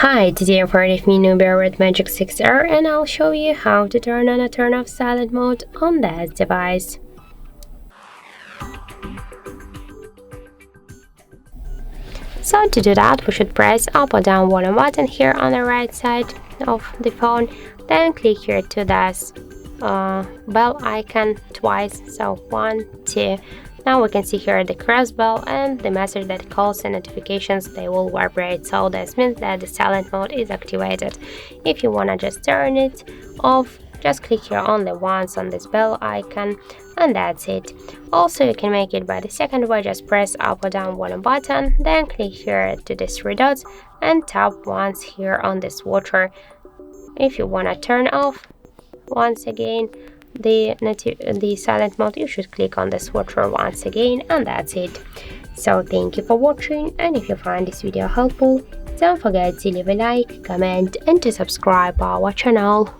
Hi, today I'm part of me Nubia Red Magic 6R and I'll show you how to turn on or turn off silent mode on this device. So to do that, we should press up or down volume button here on the right side of the phone, then click here to this bell icon twice, so 1, 2. Now we can see here the cross bell and the message that calls and notifications, they will vibrate, so this means that the silent mode is activated. If you wanna just turn it off, just click here only once on this bell icon and that's it. Also, you can make it by the second way, just press up or down volume button, then click here to these three dots and tap once here on this watcher. If you wanna turn off once again the silent mode, you should click on this watcher once again and that's it. So thank you for watching, and if you find this video helpful, don't forget to leave a like, comment and to subscribe our channel.